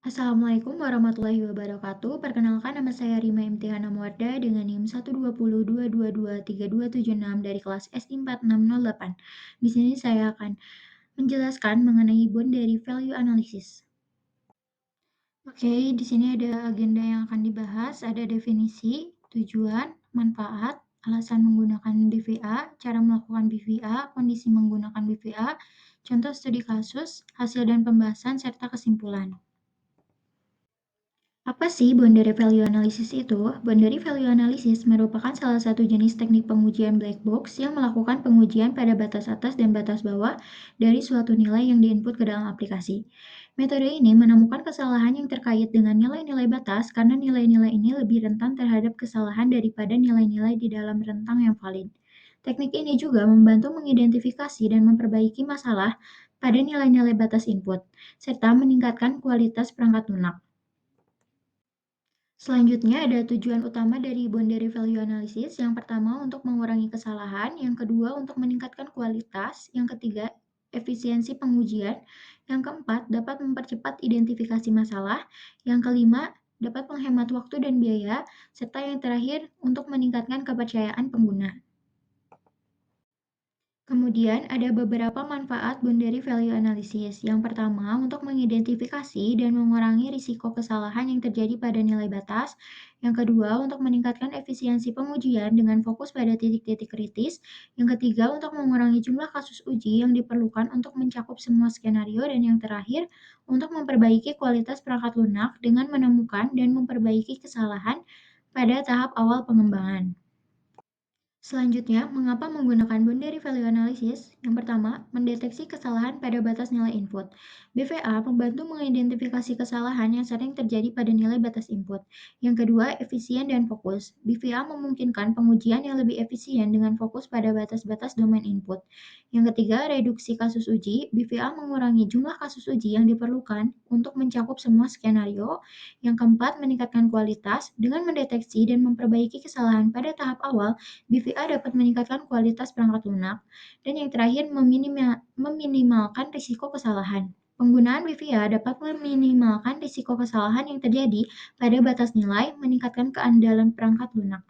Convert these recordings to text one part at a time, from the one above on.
Assalamualaikum warahmatullahi wabarakatuh. Perkenalkan nama saya Rima Imtihana Muarda dengan NIM 12022232276 dari kelas SI 4608. Di sini saya akan menjelaskan mengenai boundary value analysis. Oke, di sini ada agenda yang akan dibahas, ada definisi, tujuan, manfaat, alasan menggunakan BVA, cara melakukan BVA, kondisi menggunakan BVA, contoh studi kasus, hasil dan pembahasan, serta kesimpulan. Apa sih boundary value analysis itu? Boundary value analysis merupakan salah satu jenis teknik pengujian black box yang melakukan pengujian pada batas atas dan batas bawah dari suatu nilai yang diinput ke dalam aplikasi. Metode ini menemukan kesalahan yang terkait dengan nilai-nilai batas karena nilai-nilai ini lebih rentan terhadap kesalahan daripada nilai-nilai di dalam rentang yang valid. Teknik ini juga membantu mengidentifikasi dan memperbaiki masalah pada nilai-nilai batas input, serta meningkatkan kualitas perangkat lunak. Selanjutnya ada tujuan utama dari boundary value analysis. Yang pertama untuk mengurangi kesalahan, yang kedua untuk meningkatkan kualitas, yang ketiga efisiensi pengujian, yang keempat dapat mempercepat identifikasi masalah, yang kelima dapat menghemat waktu dan biaya, serta yang terakhir untuk meningkatkan kepercayaan pengguna. Kemudian ada beberapa manfaat boundary value analysis. Yang pertama, untuk mengidentifikasi dan mengurangi risiko kesalahan yang terjadi pada nilai batas. Yang kedua, untuk meningkatkan efisiensi pengujian dengan fokus pada titik-titik kritis. Yang ketiga, untuk mengurangi jumlah kasus uji yang diperlukan untuk mencakup semua skenario. Dan yang terakhir, untuk memperbaiki kualitas perangkat lunak dengan menemukan dan memperbaiki kesalahan pada tahap awal pengembangan. Selanjutnya, mengapa menggunakan boundary value analysis? Yang pertama, mendeteksi kesalahan pada batas nilai input. BVA membantu mengidentifikasi kesalahan yang sering terjadi pada nilai batas input. Yang kedua, efisien dan fokus. BVA memungkinkan pengujian yang lebih efisien dengan fokus pada batas-batas domain input. Yang ketiga, reduksi kasus uji. BVA mengurangi jumlah kasus uji yang diperlukan untuk mencakup semua skenario. Yang keempat, meningkatkan kualitas dengan mendeteksi dan memperbaiki kesalahan pada tahap awal. BVA dapat meningkatkan kualitas perangkat lunak, dan yang terakhir meminimalkan risiko kesalahan. Penggunaan BVA dapat meminimalkan risiko kesalahan yang terjadi pada batas nilai, meningkatkan keandalan perangkat lunak.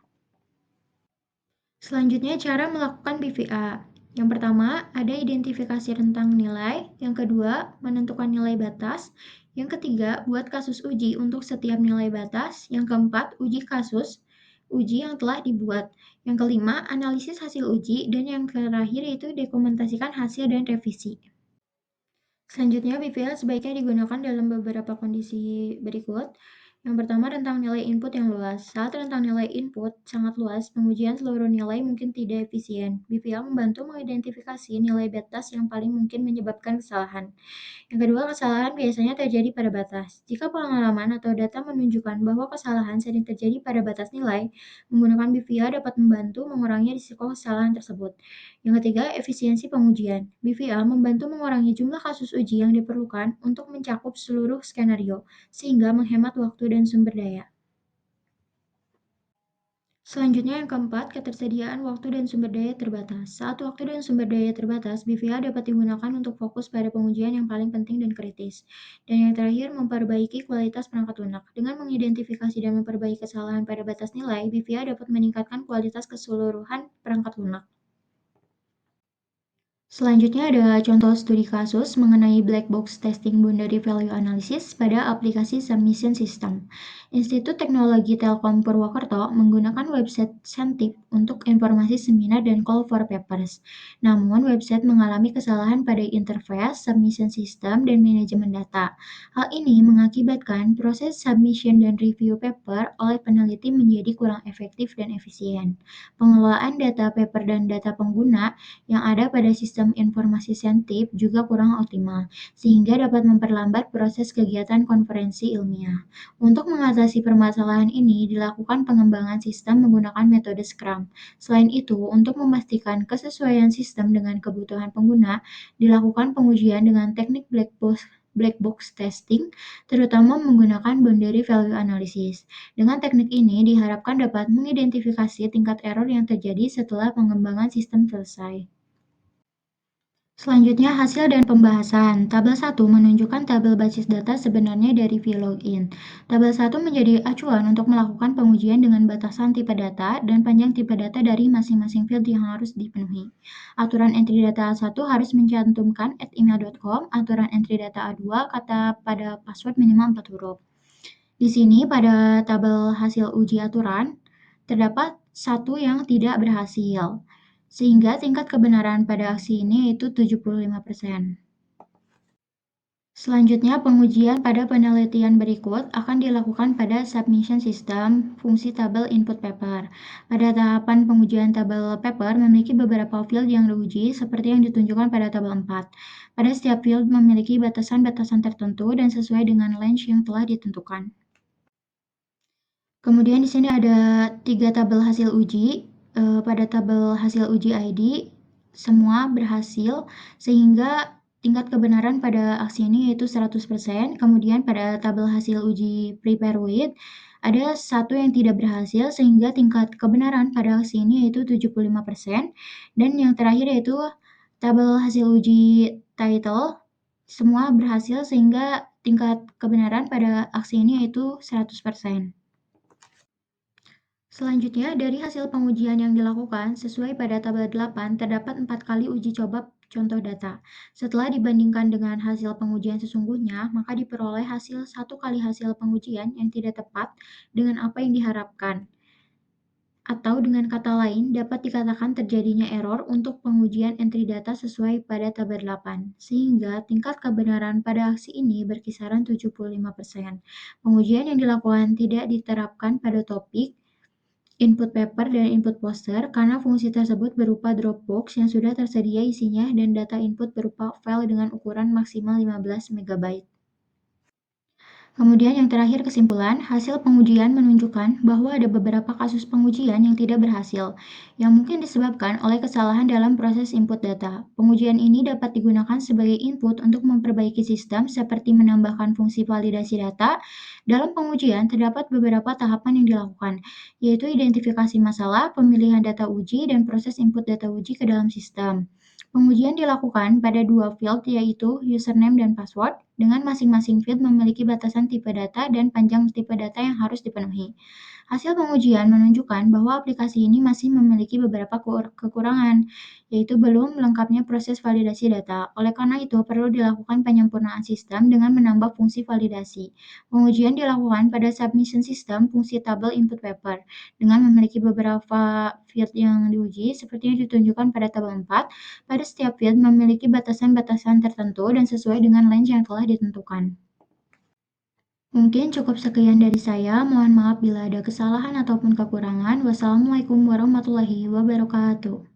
Selanjutnya, cara melakukan BVA. Yang pertama, ada identifikasi rentang nilai. Yang kedua, menentukan nilai batas. Yang ketiga, buat kasus uji untuk setiap nilai batas. Yang keempat, uji kasus, uji yang telah dibuat. Yang kelima, analisis hasil uji. Dan yang terakhir yaitu dokumentasikan hasil dan revisi. Selanjutnya, BVA sebaiknya digunakan dalam beberapa kondisi berikut. Yang pertama, rentang nilai input yang luas. Saat rentang nilai input sangat luas, pengujian seluruh nilai mungkin tidak efisien. BVA membantu mengidentifikasi nilai batas yang paling mungkin menyebabkan kesalahan. Yang kedua, kesalahan biasanya terjadi pada batas. Jika pengalaman atau data menunjukkan bahwa kesalahan sering terjadi pada batas nilai, menggunakan BVA dapat membantu mengurangi risiko kesalahan tersebut. Yang ketiga, efisiensi pengujian. BVA membantu mengurangi jumlah kasus uji yang diperlukan untuk mencakup seluruh skenario, sehingga menghemat waktu dan sumber daya. Selanjutnya yang keempat, ketersediaan waktu dan sumber daya terbatas. Saat waktu dan sumber daya terbatas, BVA dapat digunakan untuk fokus pada pengujian yang paling penting dan kritis. Dan yang terakhir, memperbaiki kualitas perangkat lunak. Dengan mengidentifikasi dan memperbaiki kesalahan pada batas nilai, BVA dapat meningkatkan kualitas keseluruhan perangkat lunak. Selanjutnya ada contoh studi kasus mengenai black box testing boundary value analysis pada aplikasi submission system. Institut Teknologi Telkom Purwokerto menggunakan website Sentip untuk informasi seminar dan call for papers. Namun, website mengalami kesalahan pada interface, submission system, dan manajemen data. Hal ini mengakibatkan proses submission dan review paper oleh peneliti menjadi kurang efektif dan efisien. Pengelolaan data paper dan data pengguna yang ada pada sistem informasi Sentip juga kurang optimal, sehingga dapat memperlambat proses kegiatan konferensi ilmiah. Untuk mengatasi permasalahan ini, dilakukan pengembangan sistem menggunakan metode Scrum. Selain itu, untuk memastikan kesesuaian sistem dengan kebutuhan pengguna, dilakukan pengujian dengan teknik black box testing, terutama menggunakan boundary value analysis. Dengan teknik ini diharapkan dapat mengidentifikasi tingkat error yang terjadi setelah pengembangan sistem selesai. Selanjutnya, hasil dan pembahasan. Tabel 1 menunjukkan tabel basis data sebenarnya dari VLogin. Tabel 1 menjadi acuan untuk melakukan pengujian dengan batasan tipe data dan panjang tipe data dari masing-masing field yang harus dipenuhi. Aturan entry data A1 harus mencantumkan @email.com, aturan entry data A2 kata pada password minimal 4 huruf. Di sini pada tabel hasil uji aturan, terdapat satu yang tidak berhasil, sehingga tingkat kebenaran pada aksi ini yaitu 75%. Selanjutnya, pengujian pada penelitian berikut akan dilakukan pada submission system fungsi tabel input paper. Pada tahapan pengujian tabel paper memiliki beberapa field yang diuji seperti yang ditunjukkan pada tabel 4. Pada setiap field memiliki batasan-batasan tertentu dan sesuai dengan range yang telah ditentukan. Kemudian di sini ada 3 tabel hasil uji. Pada tabel hasil uji ID, semua berhasil sehingga tingkat kebenaran pada aksi ini yaitu 100%. Kemudian pada tabel hasil uji prepare with, ada satu yang tidak berhasil sehingga tingkat kebenaran pada aksi ini yaitu 75%. Dan yang terakhir yaitu tabel hasil uji title, semua berhasil sehingga tingkat kebenaran pada aksi ini yaitu 100%. Selanjutnya, dari hasil pengujian yang dilakukan, sesuai pada tabel 8, terdapat 4 kali uji coba contoh data. Setelah dibandingkan dengan hasil pengujian sesungguhnya, maka diperoleh hasil 1 kali hasil pengujian yang tidak tepat dengan apa yang diharapkan. Atau dengan kata lain, dapat dikatakan terjadinya error untuk pengujian entry data sesuai pada tabel 8, sehingga tingkat kebenaran pada aksi ini berkisaran 75%. Pengujian yang dilakukan tidak diterapkan pada topik, input paper dan input poster karena fungsi tersebut berupa Dropbox yang sudah tersedia isinya dan data input berupa file dengan ukuran maksimal 15 MB. Kemudian yang terakhir kesimpulan, hasil pengujian menunjukkan bahwa ada beberapa kasus pengujian yang tidak berhasil, yang mungkin disebabkan oleh kesalahan dalam proses input data. Pengujian ini dapat digunakan sebagai input untuk memperbaiki sistem seperti menambahkan fungsi validasi data. Dalam pengujian, terdapat beberapa tahapan yang dilakukan, yaitu identifikasi masalah, pemilihan data uji, dan proses input data uji ke dalam sistem. Pengujian dilakukan pada 2 field yaitu username dan password, dengan masing-masing field memiliki batasan tipe data dan panjang tipe data yang harus dipenuhi. Hasil pengujian menunjukkan bahwa aplikasi ini masih memiliki beberapa kekurangan, yaitu belum lengkapnya proses validasi data. Oleh karena itu, perlu dilakukan penyempurnaan sistem dengan menambah fungsi validasi. Pengujian dilakukan pada submission system fungsi tabel input paper, dengan memiliki beberapa field yang diuji, seperti yang ditunjukkan pada tabel 4. Pada setiap field memiliki batasan-batasan tertentu dan sesuai dengan range yang telah ditentukan. Mungkin cukup sekian dari saya. Mohon maaf bila ada kesalahan ataupun kekurangan. Wassalamualaikum warahmatullahi wabarakatuh.